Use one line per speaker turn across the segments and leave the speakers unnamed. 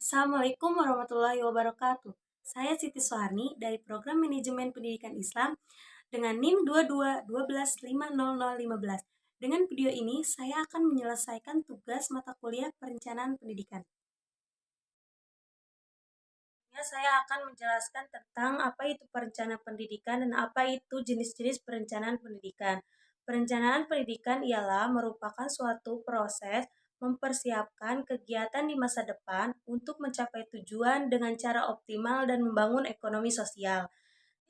Assalamualaikum warahmatullahi wabarakatuh. Saya Siti Soharni dari Program Manajemen Pendidikan Islam dengan NIM 22 12 50015. Dengan video ini, saya akan menyelesaikan tugas mata kuliah Perencanaan Pendidikan. Saya akan menjelaskan tentang apa itu perencanaan pendidikan dan apa itu jenis-jenis perencanaan pendidikan. Perencanaan pendidikan ialah merupakan suatu proses mempersiapkan kegiatan di masa depan untuk mencapai tujuan dengan cara optimal dan membangun ekonomi sosial.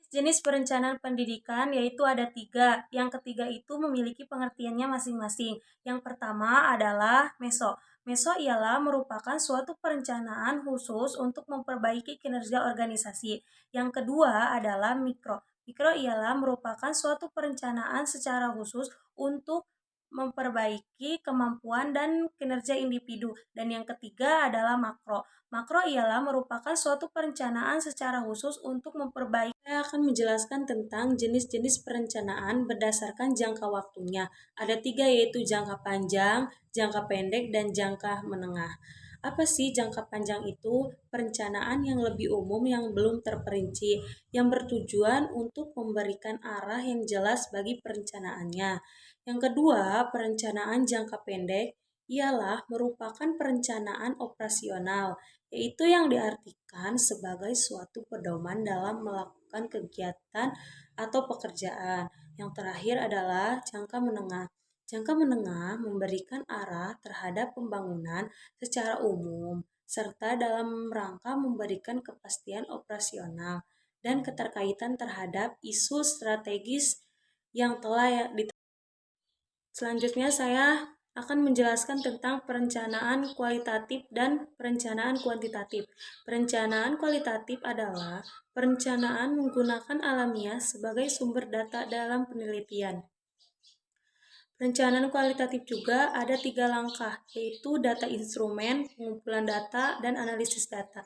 Jenis perencanaan pendidikan yaitu ada tiga. Yang ketiga itu memiliki pengertiannya masing-masing. Yang pertama adalah meso. Meso ialah merupakan suatu perencanaan khusus untuk memperbaiki kinerja organisasi. Yang kedua adalah mikro. Mikro ialah merupakan suatu perencanaan secara khusus untuk memperbaiki kemampuan dan kinerja individu. Dan yang ketiga adalah makro. Makro ialah merupakan suatu perencanaan secara khusus untuk memperbaiki. Saya akan menjelaskan tentang jenis-jenis perencanaan berdasarkan jangka waktunya. Ada tiga yaitu jangka panjang, jangka pendek, dan jangka menengah. Apa sih jangka panjang itu? Perencanaan yang lebih umum yang belum terperinci, yang bertujuan untuk memberikan arah yang jelas bagi perencanaannya. Yang kedua, perencanaan jangka pendek ialah merupakan perencanaan operasional, yaitu yang diartikan sebagai suatu pedoman dalam melakukan kegiatan atau pekerjaan. Yang terakhir adalah jangka menengah. Jangka menengah memberikan arah terhadap pembangunan secara umum, serta dalam rangka memberikan kepastian operasional dan keterkaitan terhadap isu strategis yang telah Selanjutnya saya akan menjelaskan tentang perencanaan kualitatif dan perencanaan kuantitatif. Perencanaan kualitatif adalah perencanaan menggunakan alamiah sebagai sumber data dalam penelitian. Perencanaan kualitatif juga ada tiga langkah, yaitu data instrumen, pengumpulan data, dan analisis data.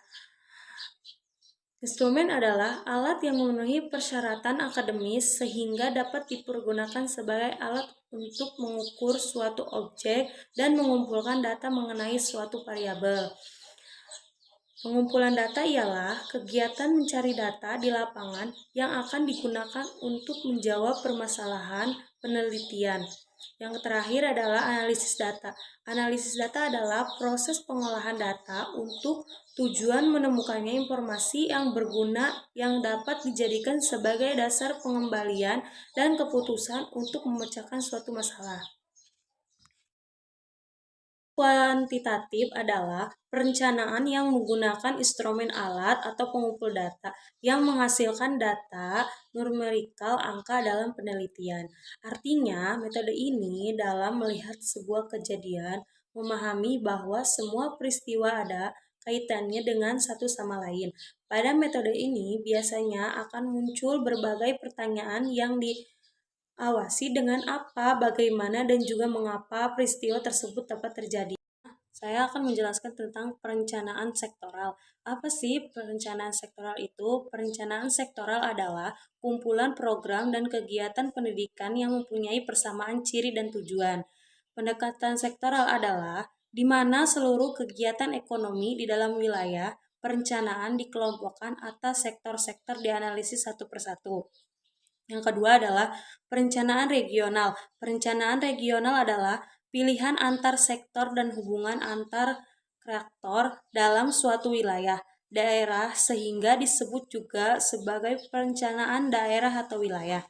Instrumen adalah alat yang memenuhi persyaratan akademis sehingga dapat dipergunakan sebagai alat untuk mengukur suatu objek dan mengumpulkan data mengenai suatu variabel. Pengumpulan data ialah kegiatan mencari data di lapangan yang akan digunakan untuk menjawab permasalahan penelitian. Yang terakhir adalah analisis data. Analisis data adalah proses pengolahan data untuk tujuan menemukannya informasi yang berguna yang dapat dijadikan sebagai dasar pengembalian dan keputusan untuk memecahkan suatu masalah. Kuantitatif adalah perencanaan yang menggunakan instrumen alat atau pengumpul data yang menghasilkan data numerikal angka dalam penelitian. Artinya, metode ini dalam melihat sebuah kejadian memahami bahwa semua peristiwa ada kaitannya dengan satu sama lain. Pada metode ini biasanya akan muncul berbagai pertanyaan yang diawasi dengan apa, bagaimana, dan juga mengapa peristiwa tersebut dapat terjadi. Saya akan menjelaskan tentang perencanaan sektoral. Apa sih perencanaan sektoral itu? Perencanaan sektoral adalah kumpulan program dan kegiatan pendidikan yang mempunyai persamaan ciri dan tujuan. Pendekatan sektoral adalah di mana seluruh kegiatan ekonomi di dalam wilayah perencanaan dikelompokkan atas sektor-sektor dianalisis satu persatu. Yang kedua adalah perencanaan regional. Perencanaan regional adalah pilihan antar sektor dan hubungan antar kreator dalam suatu wilayah, daerah, sehingga disebut juga sebagai perencanaan daerah atau wilayah.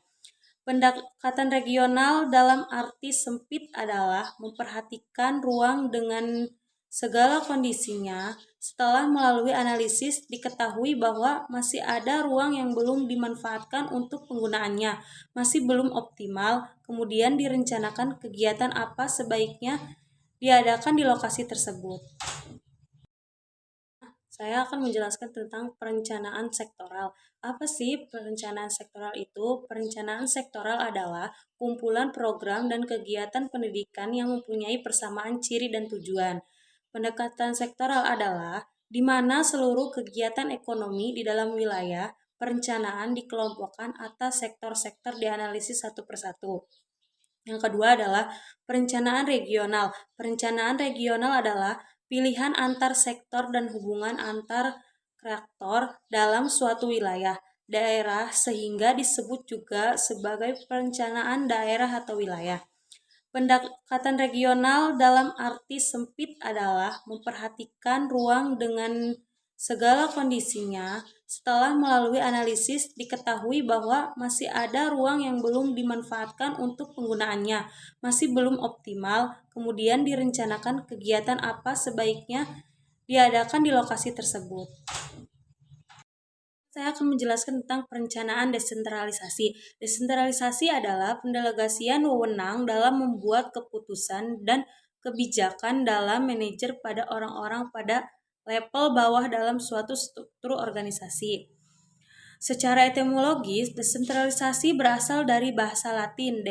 Pendekatan regional dalam arti sempit adalah memperhatikan ruang dengan segala kondisinya. Setelah melalui analisis, diketahui bahwa masih ada ruang yang belum dimanfaatkan untuk penggunaannya, masih belum optimal, kemudian direncanakan kegiatan apa sebaiknya diadakan di lokasi tersebut. Saya akan menjelaskan tentang perencanaan sektoral. Apa sih perencanaan sektoral itu? Perencanaan sektoral adalah kumpulan program dan kegiatan pendidikan yang mempunyai persamaan ciri dan tujuan. Pendekatan sektoral adalah di mana seluruh kegiatan ekonomi di dalam wilayah perencanaan dikelompokkan atas sektor-sektor dianalisis satu persatu. Yang kedua adalah perencanaan regional. Perencanaan regional adalah pilihan antar sektor dan hubungan antar kreator dalam suatu wilayah, daerah sehingga disebut juga sebagai perencanaan daerah atau wilayah. Pendekatan regional dalam arti sempit adalah memperhatikan ruang dengan segala kondisinya. Setelah melalui analisis, diketahui bahwa masih ada ruang yang belum dimanfaatkan untuk penggunaannya, masih belum optimal. Kemudian direncanakan kegiatan apa sebaiknya diadakan di lokasi tersebut. Saya akan menjelaskan tentang perencanaan desentralisasi. Desentralisasi adalah pendelegasian wewenang dalam membuat keputusan dan kebijakan dalam manajer pada orang-orang pada level bawah dalam suatu struktur organisasi. Secara etimologis, desentralisasi berasal dari bahasa Latin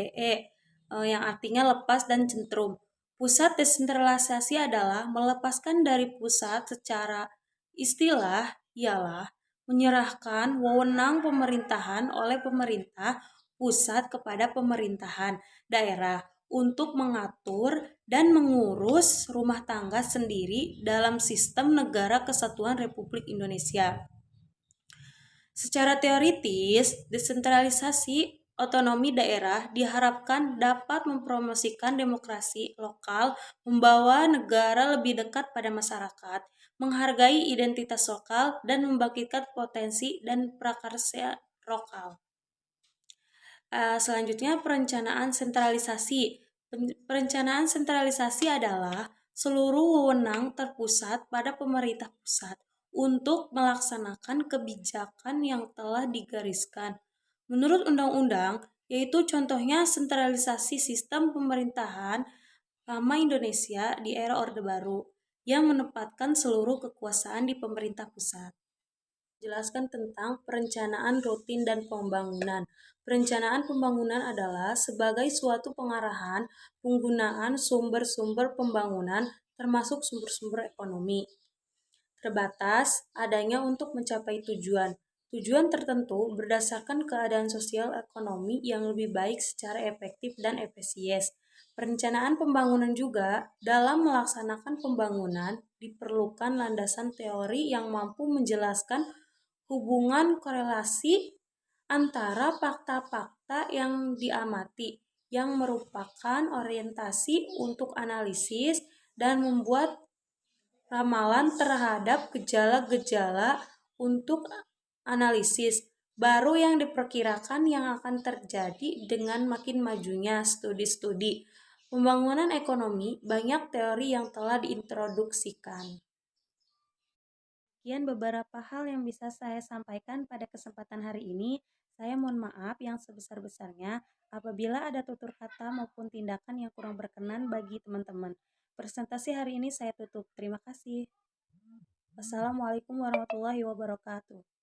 yang artinya lepas dan centrum. Pusat desentralisasi adalah melepaskan dari pusat. Secara istilah ialah menyerahkan wewenang pemerintahan oleh pemerintah pusat kepada pemerintahan daerah untuk mengatur dan mengurus rumah tangga sendiri dalam sistem negara kesatuan Republik Indonesia. Secara teoritis, desentralisasi otonomi daerah diharapkan dapat mempromosikan demokrasi lokal, membawa negara lebih dekat pada masyarakat, menghargai identitas lokal, dan membangkitkan potensi dan prakarya lokal. Selanjutnya, perencanaan sentralisasi. Perencanaan sentralisasi adalah seluruh wewenang terpusat pada pemerintah pusat untuk melaksanakan kebijakan yang telah digariskan menurut undang-undang, yaitu contohnya sentralisasi sistem pemerintahan lama Indonesia di era Orde Baru yang menempatkan seluruh kekuasaan di pemerintah pusat. Jelaskan tentang perencanaan rutin dan pembangunan. Perencanaan pembangunan adalah sebagai suatu pengarahan penggunaan sumber-sumber pembangunan termasuk sumber-sumber ekonomi terbatas adanya untuk mencapai tujuan tertentu berdasarkan keadaan sosial ekonomi yang lebih baik secara efektif dan efisies. Perencanaan pembangunan juga dalam melaksanakan pembangunan diperlukan landasan teori yang mampu menjelaskan hubungan korelasi antara fakta-fakta yang diamati yang merupakan orientasi untuk analisis dan membuat ramalan terhadap gejala-gejala untuk analisis baru yang diperkirakan yang akan terjadi dengan makin majunya studi-studi pembangunan ekonomi. Banyak teori yang telah diintroduksikan. Sekian beberapa hal yang bisa saya sampaikan pada kesempatan hari ini. Saya mohon maaf yang sebesar-besarnya apabila ada tutur kata maupun tindakan yang kurang berkenan bagi teman-teman. Presentasi hari ini saya tutup. Terima kasih. Wassalamualaikum warahmatullahi wabarakatuh.